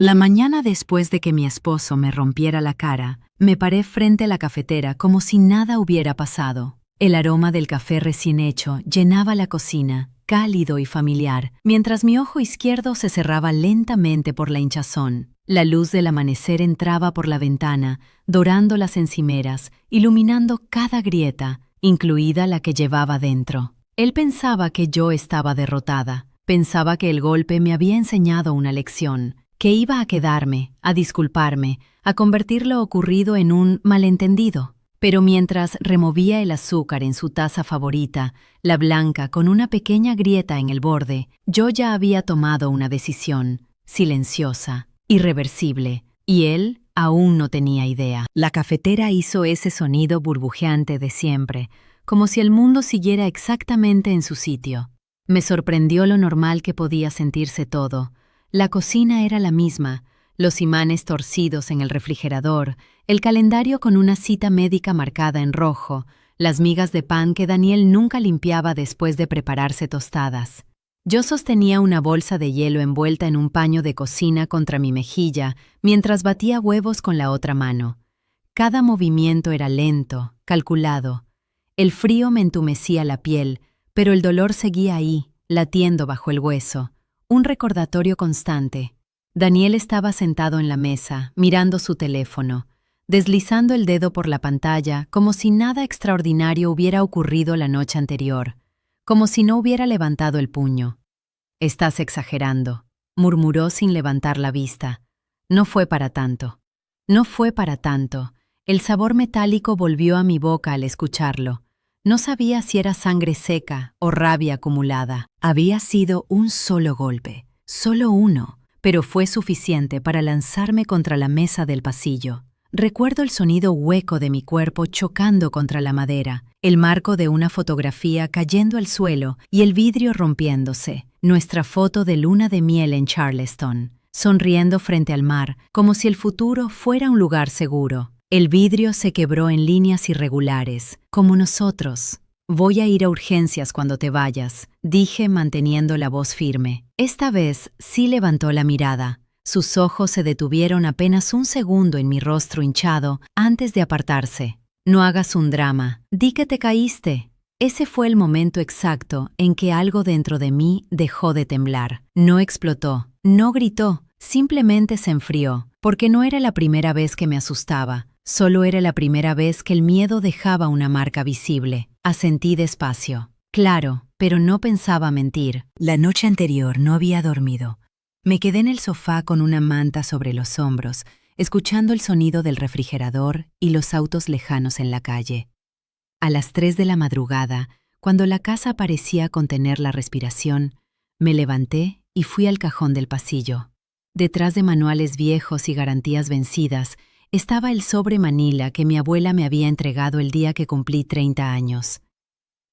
La mañana después de que mi esposo me rompiera la cara, me paré frente a la cafetera como si nada hubiera pasado. El aroma del café recién hecho llenaba la cocina, cálido y familiar, mientras mi ojo izquierdo se cerraba lentamente por la hinchazón. La luz del amanecer entraba por la ventana, dorando las encimeras, iluminando cada grieta, incluida la que llevaba dentro. Él pensaba que yo estaba derrotada, pensaba que el golpe me había enseñado una lección, que iba a quedarme, a disculparme, a convertir lo ocurrido en un malentendido. Pero mientras removía el azúcar en su taza favorita, la blanca con una pequeña grieta en el borde, yo ya había tomado una decisión, silenciosa, irreversible, y él aún no tenía idea. La cafetera hizo ese sonido burbujeante de siempre, como si el mundo siguiera exactamente en su sitio. Me sorprendió lo normal que podía sentirse todo. La cocina era la misma, los imanes torcidos en el refrigerador, el calendario con una cita médica marcada en rojo, las migas de pan que Daniel nunca limpiaba después de prepararse tostadas. Yo sostenía una bolsa de hielo envuelta en un paño de cocina contra mi mejilla mientras batía huevos con la otra mano. Cada movimiento era lento, calculado. El frío me entumecía la piel, pero el dolor seguía ahí, latiendo bajo el hueso. Un recordatorio constante. Daniel estaba sentado en la mesa, mirando su teléfono, deslizando el dedo por la pantalla como si nada extraordinario hubiera ocurrido la noche anterior, como si no hubiera levantado el puño. «Estás exagerando», murmuró sin levantar la vista. No fue para tanto. No fue para tanto. El sabor metálico volvió a mi boca al escucharlo. No sabía si era sangre seca o rabia acumulada. Había sido un solo golpe, solo uno, pero fue suficiente para lanzarme contra la mesa del pasillo. Recuerdo el sonido hueco de mi cuerpo chocando contra la madera, el marco de una fotografía cayendo al suelo y el vidrio rompiéndose. Nuestra foto de luna de miel en Charleston, sonriendo frente al mar, como si el futuro fuera un lugar seguro. El vidrio se quebró en líneas irregulares, como nosotros. «Voy a ir a urgencias cuando te vayas», dije manteniendo la voz firme. Esta vez sí levantó la mirada. Sus ojos se detuvieron apenas un segundo en mi rostro hinchado antes de apartarse. «No hagas un drama. Di que te caíste». Ese fue el momento exacto en que algo dentro de mí dejó de temblar. No explotó, no gritó, simplemente se enfrió, porque no era la primera vez que me asustaba. Solo era la primera vez que el miedo dejaba una marca visible. Asentí despacio. Claro, pero no pensaba mentir. La noche anterior no había dormido. Me quedé en el sofá con una manta sobre los hombros, escuchando el sonido del refrigerador y los autos lejanos en la calle. A las 3 de la madrugada, cuando la casa parecía contener la respiración, me levanté y fui al cajón del pasillo. Detrás de manuales viejos y garantías vencidas, estaba el sobre manila que mi abuela me había entregado el día que cumplí 30 años.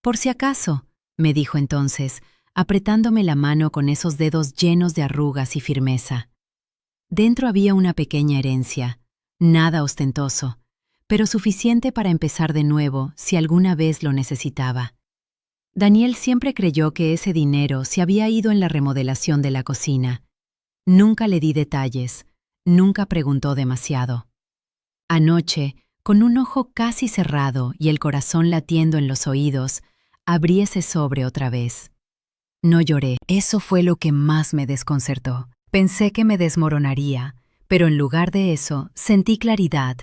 «Por si acaso», me dijo entonces, apretándome la mano con esos dedos llenos de arrugas y firmeza. Dentro había una pequeña herencia, nada ostentoso, pero suficiente para empezar de nuevo si alguna vez lo necesitaba. Daniel siempre creyó que ese dinero se había ido en la remodelación de la cocina. Nunca le di detalles, nunca preguntó demasiado. Anoche, con un ojo casi cerrado y el corazón latiendo en los oídos, abrí ese sobre otra vez. No lloré. Eso fue lo que más me desconcertó. Pensé que me desmoronaría, pero en lugar de eso, sentí claridad,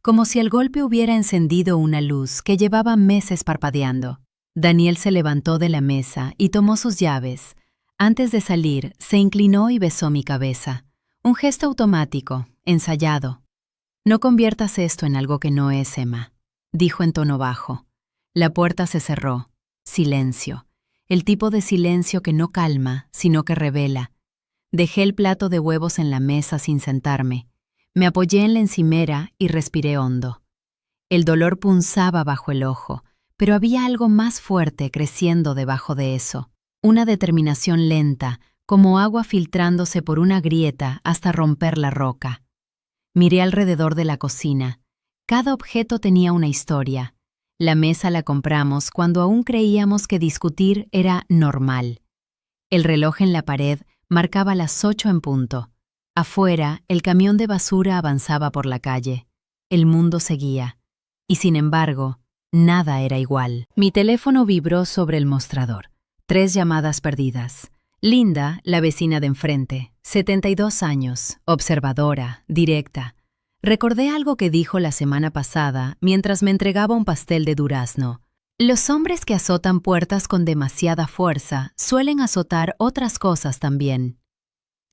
como si el golpe hubiera encendido una luz que llevaba meses parpadeando. Daniel se levantó de la mesa y tomó sus llaves. Antes de salir, se inclinó y besó mi cabeza. Un gesto automático, ensayado. «No conviertas esto en algo que no es, Emma», dijo en tono bajo. La puerta se cerró. Silencio. El tipo de silencio que no calma, sino que revela. Dejé el plato de huevos en la mesa sin sentarme. Me apoyé en la encimera y respiré hondo. El dolor punzaba bajo el ojo, pero había algo más fuerte creciendo debajo de eso. Una determinación lenta, como agua filtrándose por una grieta hasta romper la roca. Miré alrededor de la cocina. Cada objeto tenía una historia. La mesa la compramos cuando aún creíamos que discutir era normal. El reloj en la pared marcaba las 8 en punto. Afuera, el camión de basura avanzaba por la calle. El mundo seguía. Y sin embargo, nada era igual. Mi teléfono vibró sobre el mostrador. 3 llamadas perdidas. Linda, la vecina de enfrente, 72 años, observadora, directa. Recordé algo que dijo la semana pasada mientras me entregaba un pastel de durazno. Los hombres que azotan puertas con demasiada fuerza suelen azotar otras cosas también.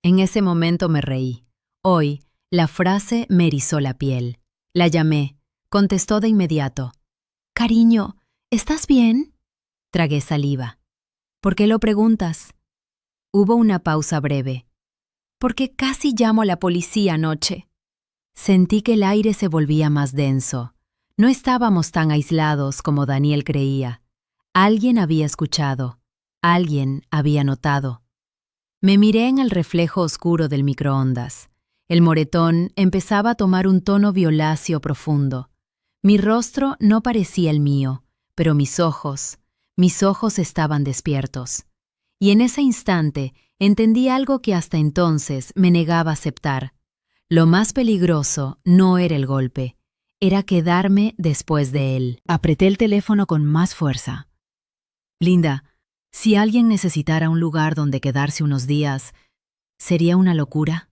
En ese momento me reí. Hoy, la frase me erizó la piel. La llamé. Contestó de inmediato. «Cariño, ¿estás bien?» Tragué saliva. «¿Por qué lo preguntas?» Hubo una pausa breve. «Porque casi llamo a la policía anoche». Sentí que el aire se volvía más denso. No estábamos tan aislados como Daniel creía. Alguien había escuchado. Alguien había notado. Me miré en el reflejo oscuro del microondas. El moretón empezaba a tomar un tono violáceo profundo. Mi rostro no parecía el mío, pero mis ojos estaban despiertos. Y en ese instante entendí algo que hasta entonces me negaba a aceptar. Lo más peligroso no era el golpe, era quedarme después de él. Apreté el teléfono con más fuerza. «Linda, si alguien necesitara un lugar donde quedarse unos días, ¿sería una locura?»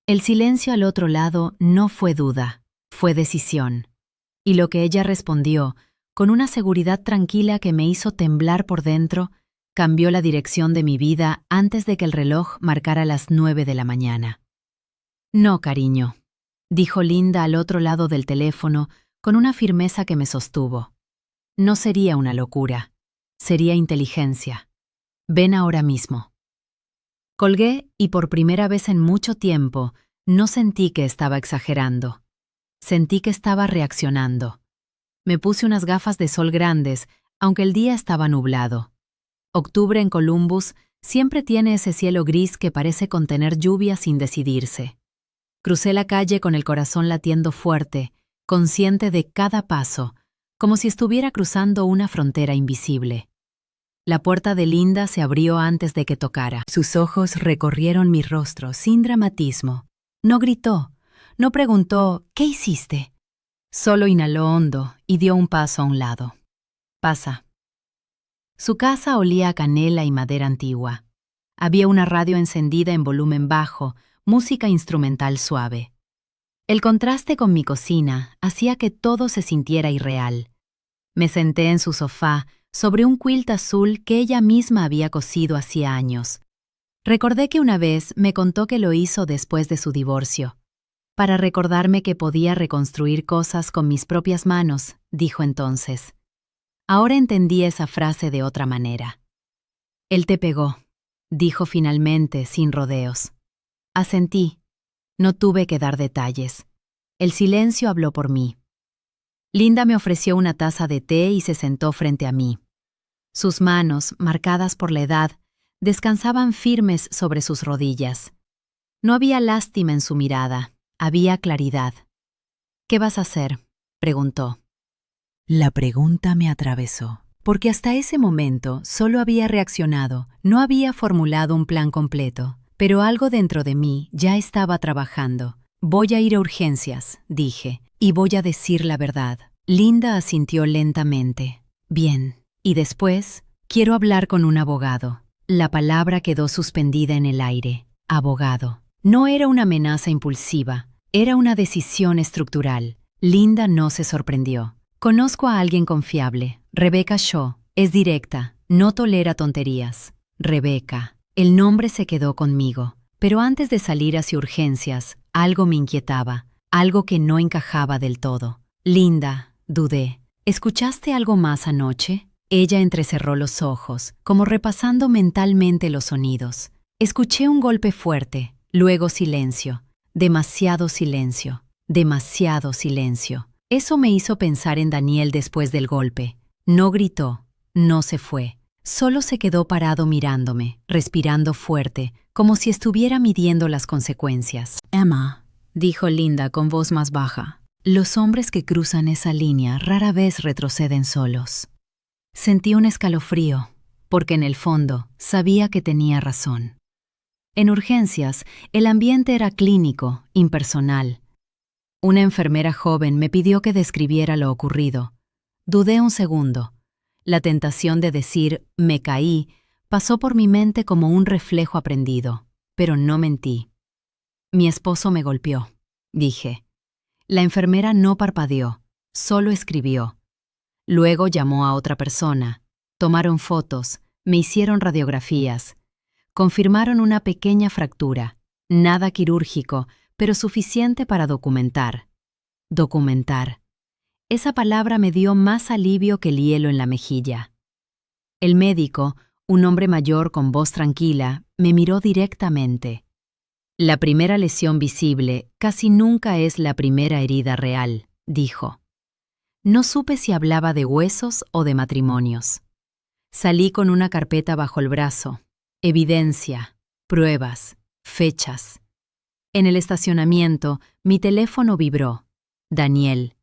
El silencio al otro lado no fue duda, fue decisión. Y lo que ella respondió, con una seguridad tranquila que me hizo temblar por dentro, cambió la dirección de mi vida antes de que el reloj marcara las 9 de la mañana. «No, cariño», dijo Linda al otro lado del teléfono con una firmeza que me sostuvo. «No sería una locura, sería inteligencia. Ven ahora mismo». Colgué y por primera vez en mucho tiempo no sentí que estaba exagerando. Sentí que estaba reaccionando. Me puse unas gafas de sol grandes, aunque el día estaba nublado. Octubre en Columbus siempre tiene ese cielo gris que parece contener lluvia sin decidirse. Crucé la calle con el corazón latiendo fuerte, consciente de cada paso, como si estuviera cruzando una frontera invisible. La puerta de Linda se abrió antes de que tocara. Sus ojos recorrieron mi rostro sin dramatismo. No gritó, no preguntó «¿Qué hiciste?». Solo inhaló hondo y dio un paso a un lado. «Pasa». Su casa olía a canela y madera antigua. Había una radio encendida en volumen bajo, música instrumental suave. El contraste con mi cocina hacía que todo se sintiera irreal. Me senté en su sofá, sobre un quilt azul que ella misma había cosido hacía años. Recordé que una vez me contó que lo hizo después de su divorcio. «Para recordarme que podía reconstruir cosas con mis propias manos», dijo entonces. Ahora entendí esa frase de otra manera. «Él te pegó», dijo finalmente, sin rodeos. Asentí. No tuve que dar detalles. El silencio habló por mí. Linda me ofreció una taza de té y se sentó frente a mí. Sus manos, marcadas por la edad, descansaban firmes sobre sus rodillas. No había lástima en su mirada, había claridad. «¿Qué vas a hacer?», preguntó. La pregunta me atravesó, porque hasta ese momento solo había reaccionado, no había formulado un plan completo, pero algo dentro de mí ya estaba trabajando. «Voy a ir a urgencias», dije, «y voy a decir la verdad». Linda asintió lentamente. «Bien. Y después, quiero hablar con un abogado». La palabra quedó suspendida en el aire. Abogado. No era una amenaza impulsiva, era una decisión estructural. Linda no se sorprendió. «Conozco a alguien confiable. Rebecca Shaw. Es directa, no tolera tonterías». Rebecca. El nombre se quedó conmigo. Pero antes de salir hacia urgencias, algo me inquietaba, algo que no encajaba del todo. «Linda», dudé, «¿escuchaste algo más anoche?». Ella entrecerró los ojos, como repasando mentalmente los sonidos. Escuché un golpe fuerte, luego silencio. Demasiado silencio, demasiado silencio. Eso me hizo pensar en Daniel después del golpe. No gritó, no se fue. Solo se quedó parado mirándome, respirando fuerte, como si estuviera midiendo las consecuencias. «Emma», dijo Linda con voz más baja, «los hombres que cruzan esa línea rara vez retroceden solos». Sentí un escalofrío, porque en el fondo sabía que tenía razón. En urgencias, el ambiente era clínico, impersonal. Una enfermera joven me pidió que describiera lo ocurrido. Dudé un segundo. La tentación de decir «me caí» pasó por mi mente como un reflejo aprendido, pero no mentí. «Mi esposo me golpeó», dije. La enfermera no parpadeó, solo escribió. Luego llamó a otra persona. Tomaron fotos, me hicieron radiografías. Confirmaron una pequeña fractura, nada quirúrgico, pero suficiente para documentar. Documentar. Esa palabra me dio más alivio que el hielo en la mejilla. El médico, un hombre mayor con voz tranquila, me miró directamente. La primera lesión visible casi nunca es la primera herida real, dijo. No supe si hablaba de huesos o de matrimonios. Salí con una carpeta bajo el brazo. Evidencia, pruebas, fechas. En el estacionamiento, mi teléfono vibró. Daniel.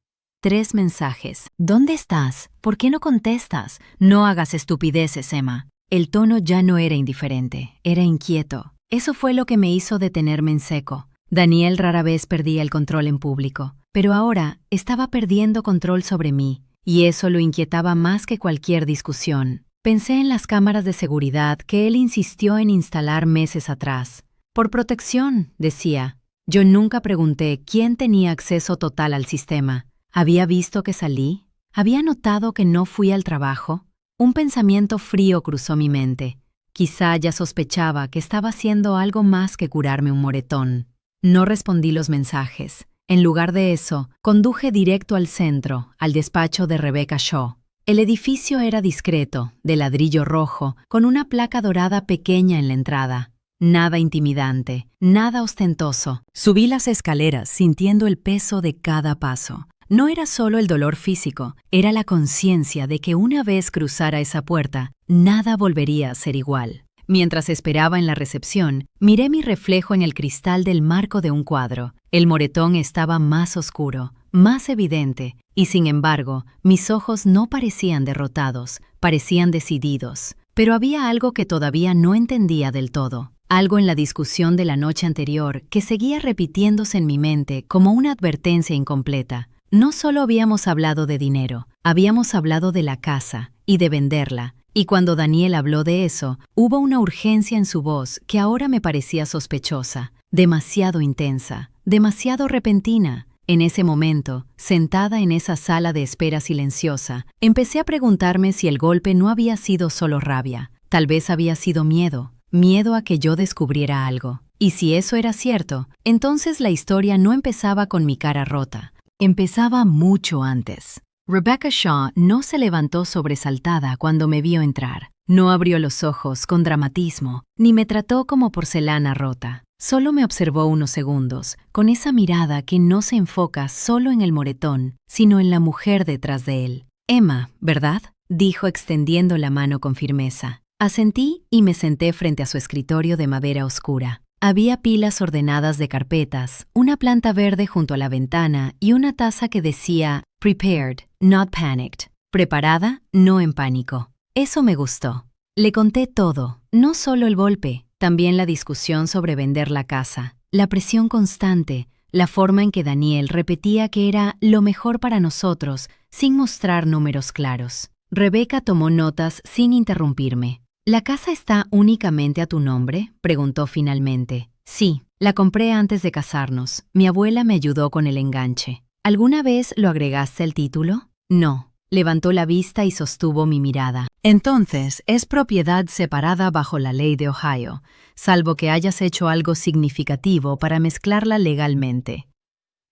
3 mensajes. ¿Dónde estás? ¿Por qué no contestas? No hagas estupideces, Emma. El tono ya no era indiferente, era inquieto. Eso fue lo que me hizo detenerme en seco. Daniel rara vez perdía el control en público, pero ahora estaba perdiendo control sobre mí, y eso lo inquietaba más que cualquier discusión. Pensé en las cámaras de seguridad que él insistió en instalar meses atrás. Por protección, decía. Yo nunca pregunté quién tenía acceso total al sistema. ¿Había visto que salí? ¿Había notado que no fui al trabajo? Un pensamiento frío cruzó mi mente. Quizá ya sospechaba que estaba haciendo algo más que curarme un moretón. No respondí los mensajes. En lugar de eso, conduje directo al centro, al despacho de Rebecca Shaw. El edificio era discreto, de ladrillo rojo, con una placa dorada pequeña en la entrada. Nada intimidante, nada ostentoso. Subí las escaleras sintiendo el peso de cada paso. No era solo el dolor físico, era la conciencia de que una vez cruzara esa puerta, nada volvería a ser igual. Mientras esperaba en la recepción, miré mi reflejo en el cristal del marco de un cuadro. El moretón estaba más oscuro, más evidente, y sin embargo, mis ojos no parecían derrotados, parecían decididos. Pero había algo que todavía no entendía del todo. Algo en la discusión de la noche anterior que seguía repitiéndose en mi mente como una advertencia incompleta. No solo habíamos hablado de dinero, habíamos hablado de la casa y de venderla, y cuando Daniel habló de eso, hubo una urgencia en su voz que ahora me parecía sospechosa, demasiado intensa, demasiado repentina. En ese momento, sentada en esa sala de espera silenciosa, empecé a preguntarme si el golpe no había sido solo rabia, tal vez había sido miedo, miedo a que yo descubriera algo. Y si eso era cierto, entonces la historia no empezaba con mi cara rota. Empezaba mucho antes. Rebecca Shaw no se levantó sobresaltada cuando me vio entrar. No abrió los ojos con dramatismo, ni me trató como porcelana rota. Solo me observó unos segundos, con esa mirada que no se enfoca solo en el moretón, sino en la mujer detrás de él. «Emma, ¿verdad?», dijo extendiendo la mano con firmeza. Asentí y me senté frente a su escritorio de madera oscura. Había pilas ordenadas de carpetas, una planta verde junto a la ventana y una taza que decía «Prepared, not panicked», preparada, no en pánico. Eso me gustó. Le conté todo, no solo el golpe, también la discusión sobre vender la casa, la presión constante, la forma en que Daniel repetía que era lo mejor para nosotros, sin mostrar números claros. Rebecca tomó notas sin interrumpirme. «¿La casa está únicamente a tu nombre?», preguntó finalmente. «Sí, la compré antes de casarnos. Mi abuela me ayudó con el enganche». «¿Alguna vez lo agregaste al título?». «No». Levantó la vista y sostuvo mi mirada. «Entonces, es propiedad separada bajo la ley de Ohio, salvo que hayas hecho algo significativo para mezclarla legalmente».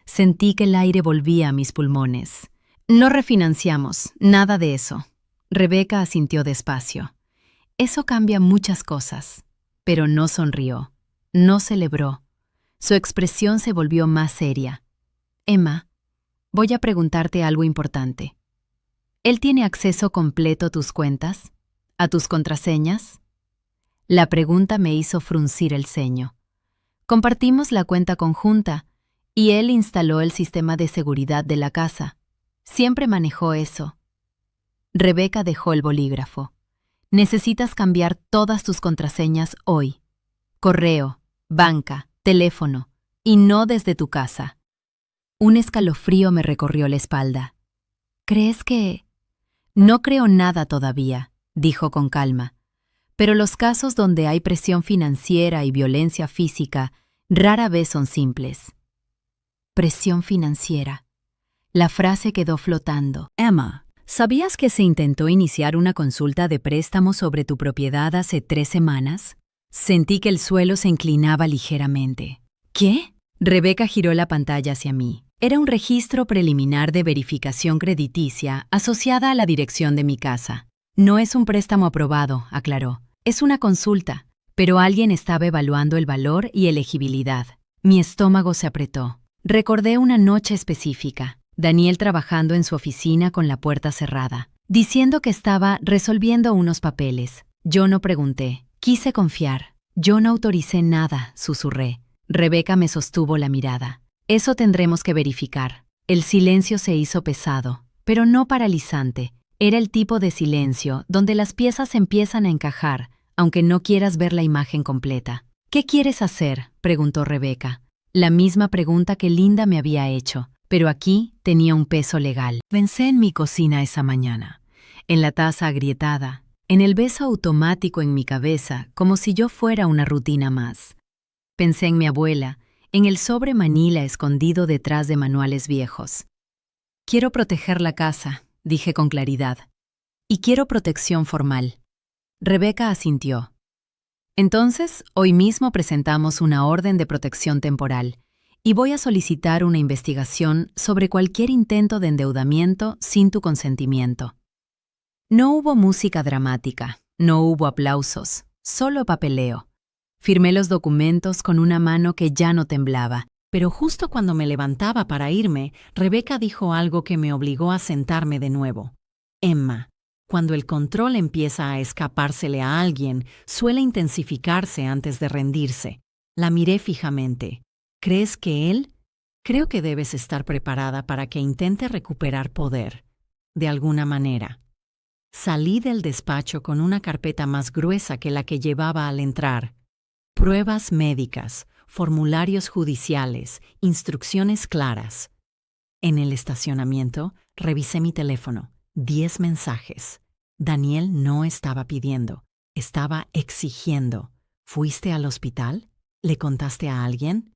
Sentí que el aire volvía a mis pulmones. «No refinanciamos, nada de eso». Rebecca asintió despacio. «Eso cambia muchas cosas». Pero no sonrió, no celebró. Su expresión se volvió más seria. «Emma, voy a preguntarte algo importante. ¿Él tiene acceso completo a tus cuentas? ¿A tus contraseñas?». La pregunta me hizo fruncir el ceño. «Compartimos la cuenta conjunta y él instaló el sistema de seguridad de la casa. Siempre manejó eso». Rebecca dejó el bolígrafo. «Necesitas cambiar todas tus contraseñas hoy». correo, banca, teléfono, y no desde tu casa. Un escalofrío me recorrió la espalda. ¿Crees que...? No creo nada todavía, dijo con calma, pero los casos donde hay presión financiera y violencia física rara vez son simples. Presión financiera. La frase quedó flotando. Emma, ¿sabías que se intentó iniciar una consulta de préstamo sobre tu propiedad hace 3 semanas? Sentí que el suelo se inclinaba ligeramente. ¿Qué? Rebeca giró la pantalla hacia mí. Era un registro preliminar de verificación crediticia asociada a la dirección de mi casa. No es un préstamo aprobado, aclaró. Es una consulta, pero alguien estaba evaluando el valor y elegibilidad. Mi estómago se apretó. Recordé una noche específica. Daniel trabajando en su oficina con la puerta cerrada, diciendo que estaba resolviendo unos papeles. Yo no pregunté. Quise confiar. Yo no autoricé nada, susurré. Rebeca me sostuvo la mirada. Eso tendremos que verificar. El silencio se hizo pesado, pero no paralizante. Era el tipo de silencio donde las piezas empiezan a encajar, aunque no quieras ver la imagen completa. ¿Qué quieres hacer?, preguntó Rebeca. La misma pregunta que Linda me había hecho, pero aquí tenía un peso legal. Pensé en mi cocina esa mañana, en la taza agrietada, en el beso automático en mi cabeza, como si yo fuera una rutina más. Pensé en mi abuela, en el sobre manila escondido detrás de manuales viejos. Quiero proteger la casa, dije con claridad. Y quiero protección formal. Rebeca asintió. Entonces, hoy mismo presentamos una orden de protección temporal y voy a solicitar una investigación sobre cualquier intento de endeudamiento sin tu consentimiento. No hubo música dramática, no hubo aplausos, solo papeleo. Firmé los documentos con una mano que ya no temblaba. Pero justo cuando me levantaba para irme, Rebeca dijo algo que me obligó a sentarme de nuevo. Emma, cuando el control empieza a escapársele a alguien, suele intensificarse antes de rendirse. La miré fijamente. ¿Crees que él? Creo que debes estar preparada para que intente recuperar poder. De alguna manera. Salí del despacho con una carpeta más gruesa que la que llevaba al entrar. Pruebas médicas, formularios judiciales, instrucciones claras. En el estacionamiento, revisé mi teléfono. 10 mensajes. Daniel no estaba pidiendo, estaba exigiendo. ¿Fuiste al hospital? ¿Le contaste a alguien?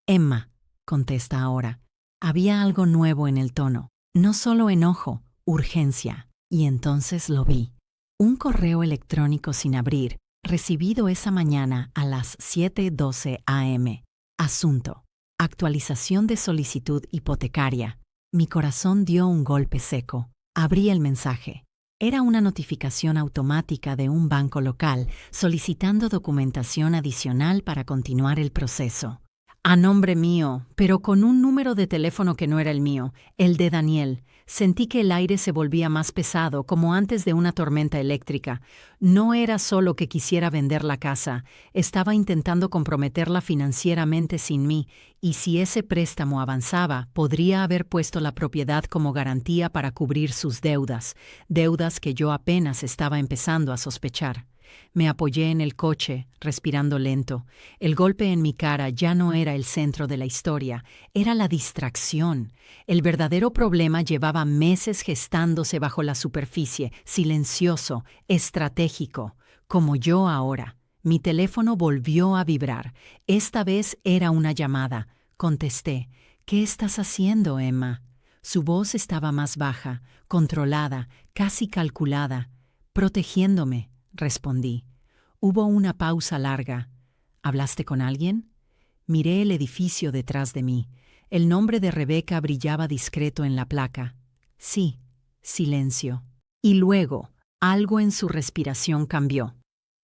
Emma, contesta ahora. Había algo nuevo en el tono. No solo enojo, urgencia. Y entonces lo vi. Un correo electrónico sin abrir, recibido esa mañana a las 7:12 am. Asunto. Actualización de solicitud hipotecaria. Mi corazón dio un golpe seco. Abrí el mensaje. Era una notificación automática de un banco local solicitando documentación adicional para continuar el proceso. A nombre mío, pero con un número de teléfono que no era el mío, el de Daniel. Sentí que el aire se volvía más pesado, como antes de una tormenta eléctrica. No era solo que quisiera vender la casa, estaba intentando comprometerla financieramente sin mí, y si ese préstamo avanzaba, podría haber puesto la propiedad como garantía para cubrir sus deudas, deudas que yo apenas estaba empezando a sospechar. Me apoyé en el coche, respirando lento. El golpe en mi cara ya no era el centro de la historia, era la distracción. El verdadero problema llevaba meses gestándose bajo la superficie, silencioso, estratégico, como yo ahora. Mi teléfono volvió a vibrar. Esta vez era una llamada. Contesté. ¿Qué estás haciendo, Emma? Su voz estaba más baja, controlada, casi calculada. Protegiéndome, respondí. Hubo una pausa larga. ¿Hablaste con alguien? Miré el edificio detrás de mí. El nombre de Rebeca brillaba discreto en la placa. Sí, silencio. Y luego, algo en su respiración cambió.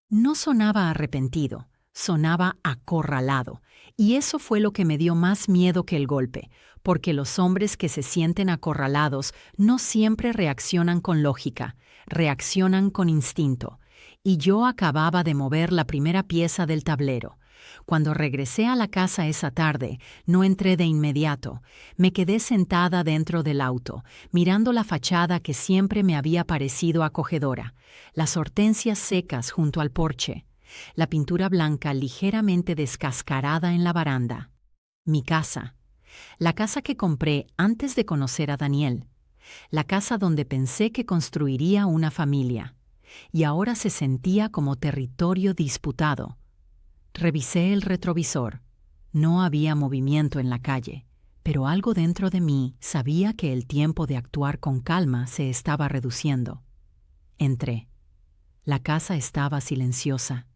No sonaba arrepentido, sonaba acorralado. Y eso fue lo que me dio más miedo que el golpe, porque los hombres que se sienten acorralados no siempre reaccionan con lógica, reaccionan con instinto. Y yo acababa de mover la primera pieza del tablero. Cuando regresé a la casa esa tarde, no entré de inmediato. Me quedé sentada dentro del auto, mirando la fachada que siempre me había parecido acogedora, las hortensias secas junto al porche. la pintura blanca ligeramente descascarada en la baranda. Mi casa. La casa que compré antes de conocer a Daniel. La casa donde pensé que construiría una familia. Y ahora se sentía como territorio disputado. Revisé el retrovisor. No había movimiento en la calle, pero algo dentro de mí sabía que el tiempo de actuar con calma se estaba reduciendo. Entré. La casa estaba silenciosa.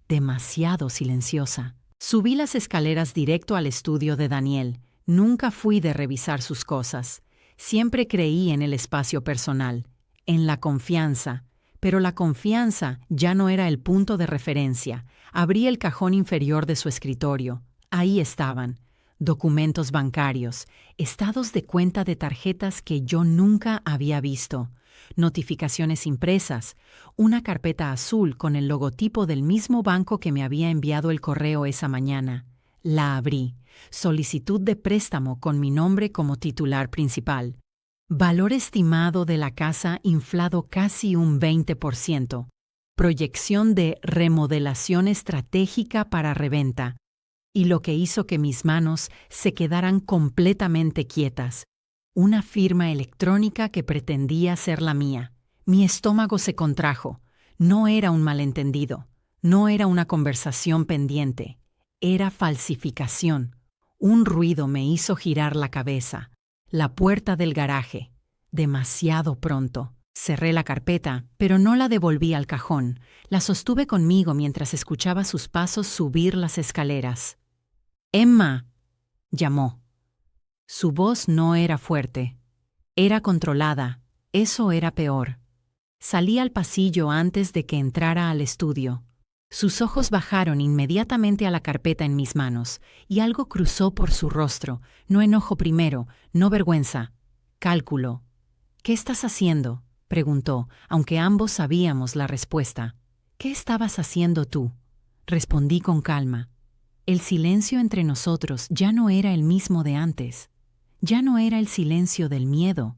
Demasiado silenciosa. Subí las escaleras directo al estudio de Daniel. Nunca fui de revisar sus cosas. Siempre creí en el espacio personal, en la confianza. Pero la confianza ya no era el punto de referencia. Abrí el cajón inferior de su escritorio. Ahí estaban. Documentos bancarios, estados de cuenta de tarjetas que yo nunca había visto, notificaciones impresas, una carpeta azul con el logotipo del mismo banco que me había enviado el correo esa mañana. La abrí. Solicitud de préstamo con mi nombre como titular principal. Valor estimado de la casa inflado casi un 20%. Proyección de remodelación estratégica para reventa. Y lo que hizo que mis manos se quedaran completamente quietas. Una firma electrónica que pretendía ser la mía. Mi estómago se contrajo. No era un malentendido. No era una conversación pendiente. Era falsificación. Un ruido me hizo girar la cabeza. La puerta del garaje. Demasiado pronto. Cerré la carpeta, pero no la devolví al cajón. La sostuve conmigo mientras escuchaba sus pasos subir las escaleras. «Emma», llamó. Su voz no era fuerte. Era controlada. Eso era peor. Salí al pasillo antes de que entrara al estudio. Sus ojos bajaron inmediatamente a la carpeta en mis manos, y algo cruzó por su rostro. No enojo primero, no vergüenza. Cálculo. «¿Qué estás haciendo?», preguntó, aunque ambos sabíamos la respuesta. «¿Qué estabas haciendo tú?», respondí con calma. El silencio entre nosotros ya no era el mismo de antes. Ya no era el silencio del miedo.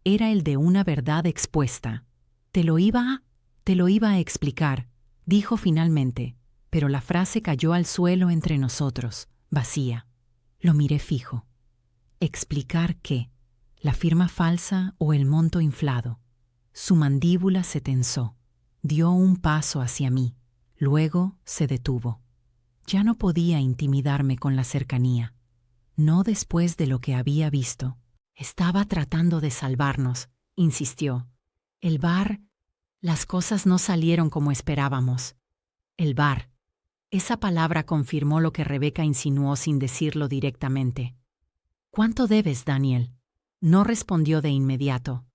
Era el de una verdad expuesta. Te lo iba a explicar», dijo finalmente, pero la frase cayó al suelo entre nosotros, vacía. Lo miré fijo. ¿Explicar qué? ¿La firma falsa o el monto inflado? Su mandíbula se tensó. Dio un paso hacia mí. Luego se detuvo. Ya no podía intimidarme con la cercanía. No después de lo que había visto. Estaba tratando de salvarnos, insistió. El bar. Las cosas no salieron como esperábamos. El bar. Esa palabra confirmó lo que Rebeca insinuó sin decirlo directamente. ¿Cuánto debes, Daniel? No respondió de inmediato.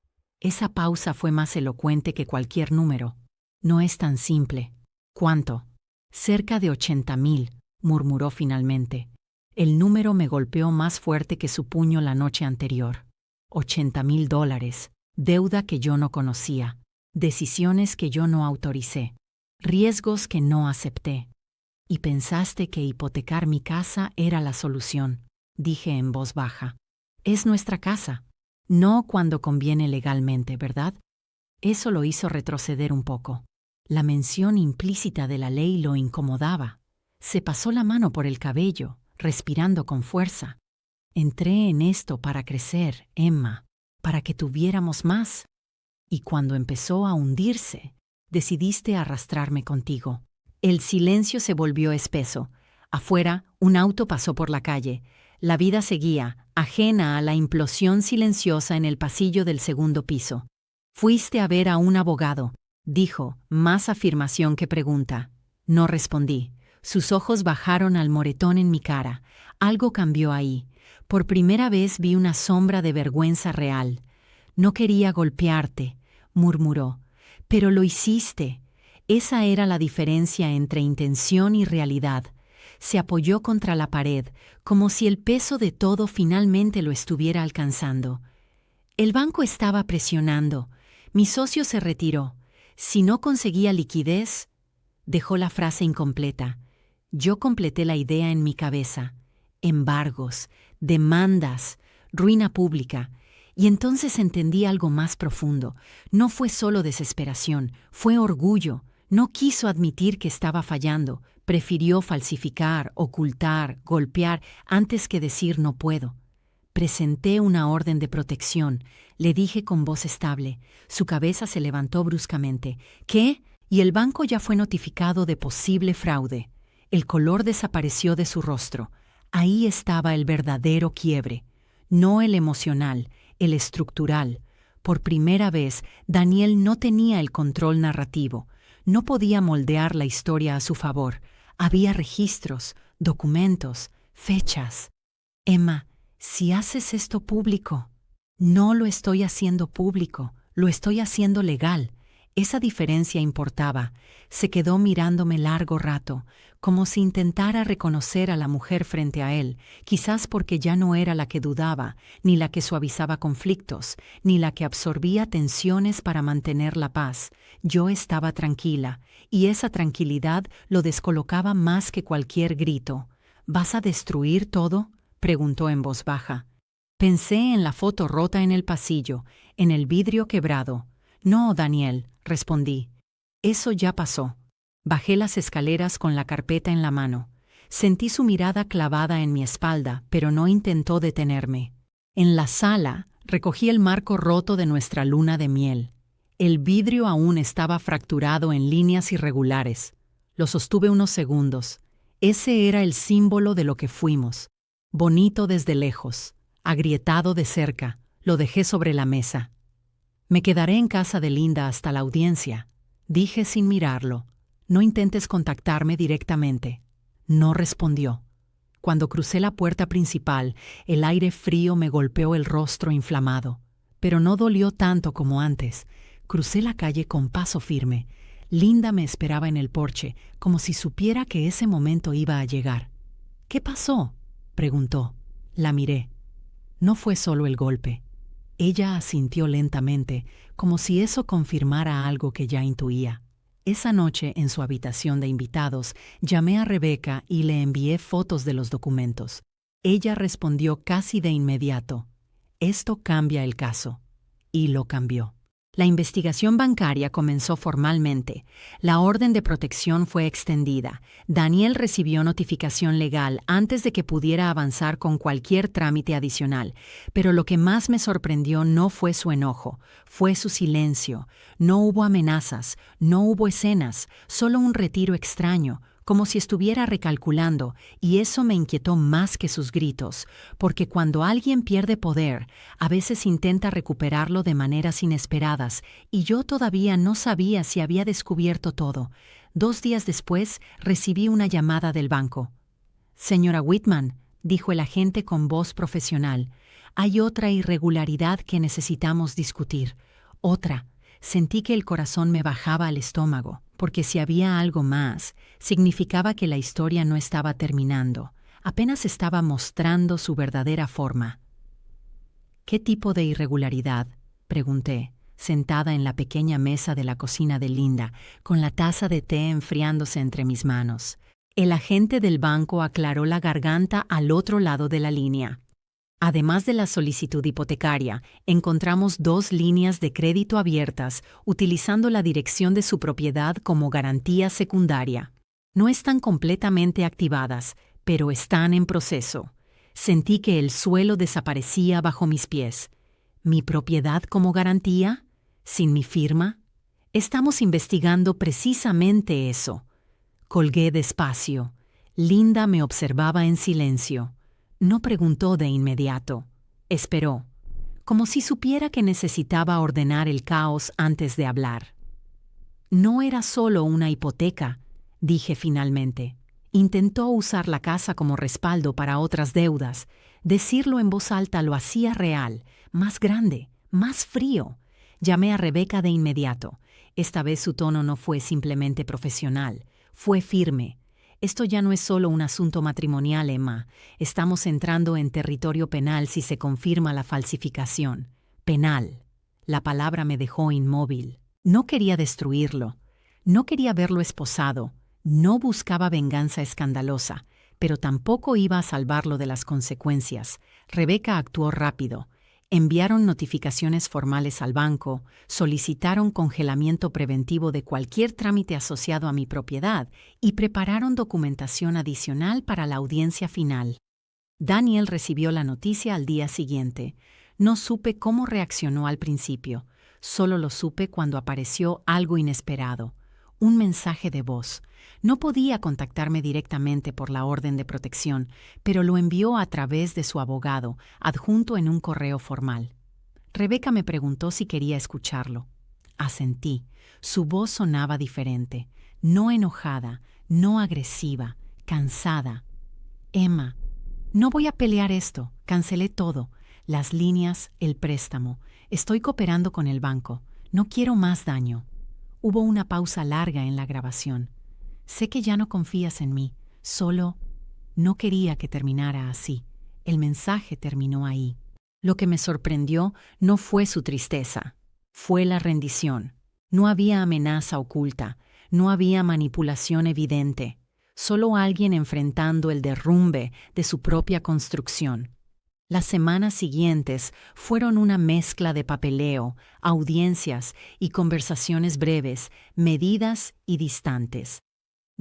Esa pausa fue más elocuente que cualquier número. No es tan simple. ¿Cuánto? Cerca de 80,000, murmuró finalmente. El número me golpeó más fuerte que su puño la noche anterior. $80,000, deuda que yo no conocía, decisiones que yo no autoricé, riesgos que no acepté. Y pensaste que hipotecar mi casa era la solución, dije en voz baja. Es nuestra casa. No cuando conviene legalmente, ¿verdad? Eso lo hizo retroceder un poco. La mención implícita de la ley lo incomodaba. Se pasó la mano por el cabello, respirando con fuerza. Entré en esto para crecer, Emma, para que tuviéramos más. Y cuando empezó a hundirse, decidiste arrastrarme contigo. El silencio se volvió espeso. Afuera, un auto pasó por la calle. La vida seguía, ajena a la implosión silenciosa en el pasillo del segundo piso. Fuiste a ver a un abogado, dijo, más afirmación que pregunta. No respondí. Sus ojos bajaron al moretón en mi cara. Algo cambió ahí. Por primera vez vi una sombra de vergüenza real. No quería golpearte, murmuró. Pero lo hiciste. Esa era la diferencia entre intención y realidad. Se apoyó contra la pared, como si el peso de todo finalmente lo estuviera alcanzando. El banco estaba presionando. Mi socio se retiró. Si no conseguía liquidez, dejó la frase incompleta. Yo completé la idea en mi cabeza. Embargos, demandas, ruina pública. Y entonces entendí algo más profundo. No fue solo desesperación, fue orgullo. No quiso admitir que estaba fallando, prefirió falsificar, ocultar, golpear, antes que decir no puedo. Presenté una orden de protección, le dije con voz estable. Su cabeza se levantó bruscamente. ¿Qué? Y el banco ya fue notificado de posible fraude. El color desapareció de su rostro. Ahí estaba el verdadero quiebre. No el emocional, el estructural. Por primera vez, Daniel no tenía el control narrativo. No podía moldear la historia a su favor. Había registros, documentos, fechas. Emma, si haces esto público. No lo estoy haciendo público, lo estoy haciendo legal. Esa diferencia importaba. Se quedó mirándome largo rato, como si intentara reconocer a la mujer frente a él, quizás porque ya no era la que dudaba, ni la que suavizaba conflictos, ni la que absorbía tensiones para mantener la paz. Yo estaba tranquila, y esa tranquilidad lo descolocaba más que cualquier grito. ¿Vas a destruir todo?, preguntó en voz baja. Pensé en la foto rota en el pasillo, en el vidrio quebrado. No, Daniel, respondí. Eso ya pasó. Bajé las escaleras con la carpeta en la mano. Sentí su mirada clavada en mi espalda, pero no intentó detenerme. En la sala, recogí el marco roto de nuestra luna de miel. El vidrio aún estaba fracturado en líneas irregulares. Lo sostuve unos segundos. Ese era el símbolo de lo que fuimos. Bonito desde lejos, agrietado de cerca, lo dejé sobre la mesa. Me quedaré en casa de Linda hasta la audiencia, dije sin mirarlo. No intentes contactarme directamente. No respondió. Cuando crucé la puerta principal, el aire frío me golpeó el rostro inflamado. Pero no dolió tanto como antes. Crucé la calle con paso firme. Linda me esperaba en el porche, como si supiera que ese momento iba a llegar. ¿Qué pasó?, preguntó. La miré. No fue solo el golpe. Ella asintió lentamente, como si eso confirmara algo que ya intuía. Esa noche, en su habitación de invitados, llamé a Rebeca y le envié fotos de los documentos. Ella respondió casi de inmediato. Esto cambia el caso. Y lo cambió. La investigación bancaria comenzó formalmente. La orden de protección fue extendida. Daniel recibió notificación legal antes de que pudiera avanzar con cualquier trámite adicional. Pero lo que más me sorprendió no fue su enojo, fue su silencio. No hubo amenazas, no hubo escenas, solo un retiro extraño, como si estuviera recalculando, y eso me inquietó más que sus gritos, porque cuando alguien pierde poder, a veces intenta recuperarlo de maneras inesperadas, y yo todavía no sabía si había descubierto todo. 2 días después, recibí una llamada del banco. «Señora Whitman», dijo el agente con voz profesional, «hay otra irregularidad que necesitamos discutir. Otra». Sentí que el corazón me bajaba al estómago, porque si había algo más, significaba que la historia no estaba terminando, apenas estaba mostrando su verdadera forma. «¿Qué tipo de irregularidad?», pregunté, sentada en la pequeña mesa de la cocina de Linda, con la taza de té enfriándose entre mis manos. El agente del banco aclaró la garganta al otro lado de la línea. Además de la solicitud hipotecaria, encontramos 2 líneas de crédito abiertas utilizando la dirección de su propiedad como garantía secundaria. No están completamente activadas, pero están en proceso. Sentí que el suelo desaparecía bajo mis pies. ¿Mi propiedad como garantía? ¿Sin mi firma? Estamos investigando precisamente eso. Colgué despacio. Linda me observaba en silencio. No preguntó de inmediato. Esperó, como si supiera que necesitaba ordenar el caos antes de hablar. «No era solo una hipoteca», dije finalmente. Intentó usar la casa como respaldo para otras deudas. Decirlo en voz alta lo hacía real, más grande, más frío. Llamé a Rebeca de inmediato. Esta vez su tono no fue simplemente profesional, fue firme. «Esto ya no es solo un asunto matrimonial, Emma. Estamos entrando en territorio penal si se confirma la falsificación. Penal». La palabra me dejó inmóvil. No quería destruirlo. No quería verlo esposado. No buscaba venganza escandalosa, pero tampoco iba a salvarlo de las consecuencias. Rebeca actuó rápido. Enviaron notificaciones formales al banco, solicitaron congelamiento preventivo de cualquier trámite asociado a mi propiedad y prepararon documentación adicional para la audiencia final. Daniel recibió la noticia al día siguiente. No supe cómo reaccionó al principio, solo lo supe cuando apareció algo inesperado, un mensaje de voz. No podía contactarme directamente por la orden de protección, pero lo envió a través de su abogado, adjunto en un correo formal. Rebeca me preguntó si quería escucharlo. Asentí. Su voz sonaba diferente, no enojada, no agresiva, cansada. Emma, no voy a pelear esto, cancelé todo, las líneas, el préstamo, estoy cooperando con el banco, no quiero más daño. Hubo una pausa larga en la grabación. Sé que ya no confías en mí, solo no quería que terminara así. El mensaje terminó ahí. Lo que me sorprendió no fue su tristeza, fue la rendición. No había amenaza oculta, no había manipulación evidente, solo alguien enfrentando el derrumbe de su propia construcción. Las semanas siguientes fueron una mezcla de papeleo, audiencias y conversaciones breves, medidas y distantes.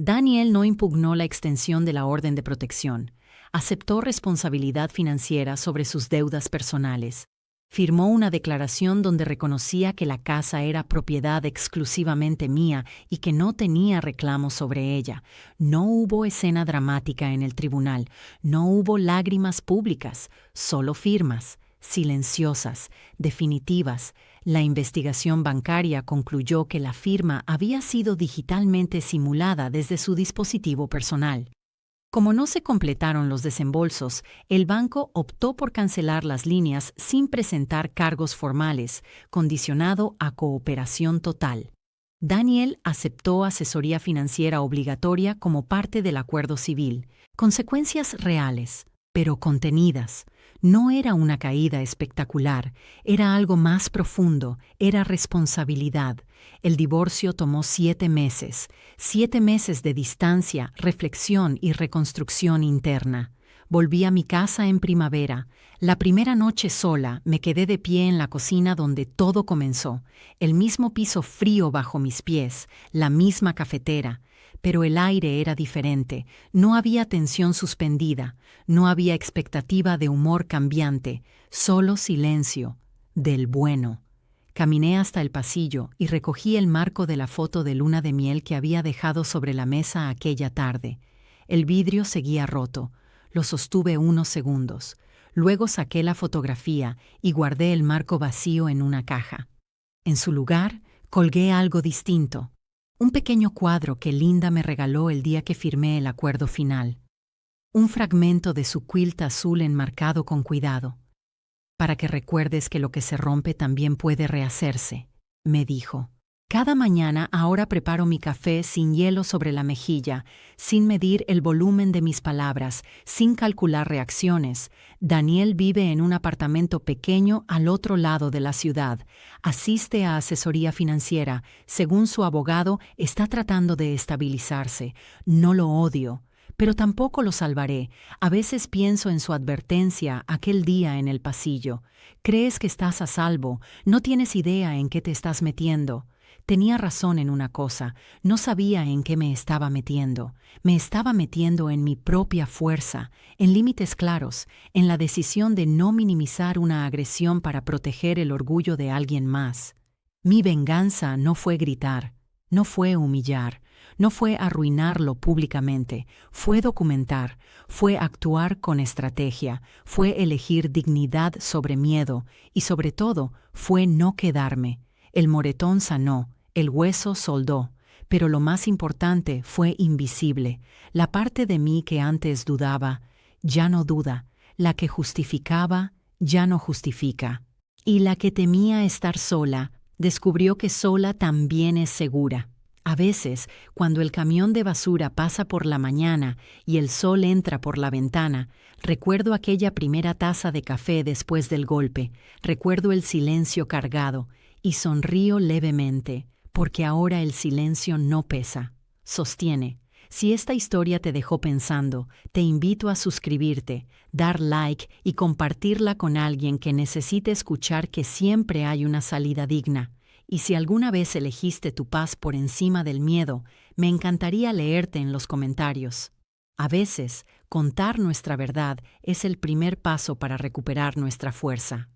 Daniel no impugnó la extensión de la orden de protección. Aceptó responsabilidad financiera sobre sus deudas personales. Firmó una declaración donde reconocía que la casa era propiedad exclusivamente mía y que no tenía reclamos sobre ella. No hubo escena dramática en el tribunal, no hubo lágrimas públicas, solo firmas, silenciosas, definitivas. La investigación bancaria concluyó que la firma había sido digitalmente simulada desde su dispositivo personal. Como no se completaron los desembolsos, el banco optó por cancelar las líneas sin presentar cargos formales, condicionado a cooperación total. Daniel aceptó asesoría financiera obligatoria como parte del acuerdo civil, consecuencias reales, pero contenidas. No era una caída espectacular, era algo más profundo, era responsabilidad. El divorcio tomó 7 meses, 7 meses de distancia, reflexión y reconstrucción interna. Volví a mi casa en primavera. La primera noche sola me quedé de pie en la cocina donde todo comenzó. El mismo piso frío bajo mis pies, la misma cafetera. Pero el aire era diferente, no había tensión suspendida, no había expectativa de humor cambiante, solo silencio, del bueno. Caminé hasta el pasillo y recogí el marco de la foto de luna de miel que había dejado sobre la mesa aquella tarde. El vidrio seguía roto, lo sostuve unos segundos. Luego saqué la fotografía y guardé el marco vacío en una caja. En su lugar, colgué algo distinto. Un pequeño cuadro que Linda me regaló el día que firmé el acuerdo final. Un fragmento de su quilt azul enmarcado con cuidado. Para que recuerdes que lo que se rompe también puede rehacerse, me dijo. Cada mañana ahora preparo mi café sin hielo sobre la mejilla, sin medir el volumen de mis palabras, sin calcular reacciones. Daniel vive en un apartamento pequeño al otro lado de la ciudad. Asiste a asesoría financiera. Según su abogado, está tratando de estabilizarse. No lo odio, pero tampoco lo salvaré. A veces pienso en su advertencia aquel día en el pasillo. Crees que estás a salvo, no tienes idea en qué te estás metiendo. Tenía razón en una cosa, no sabía en qué me estaba metiendo. Me estaba metiendo en mi propia fuerza, en límites claros, en la decisión de no minimizar una agresión para proteger el orgullo de alguien más. Mi venganza no fue gritar, no fue humillar, no fue arruinarlo públicamente, fue documentar, fue actuar con estrategia, fue elegir dignidad sobre miedo y sobre todo fue no quedarme. El moretón sanó, el hueso soldó, pero lo más importante fue invisible. La parte de mí que antes dudaba, ya no duda. La que justificaba, ya no justifica. Y la que temía estar sola, descubrió que sola también es segura. A veces, cuando el camión de basura pasa por la mañana y el sol entra por la ventana, recuerdo aquella primera taza de café después del golpe, recuerdo el silencio cargado, y sonrío levemente, porque ahora el silencio no pesa, sostiene. Si esta historia te dejó pensando, te invito a suscribirte, dar like y compartirla con alguien que necesite escuchar que siempre hay una salida digna. Y si alguna vez elegiste tu paz por encima del miedo, me encantaría leerte en los comentarios. A veces, contar nuestra verdad es el primer paso para recuperar nuestra fuerza.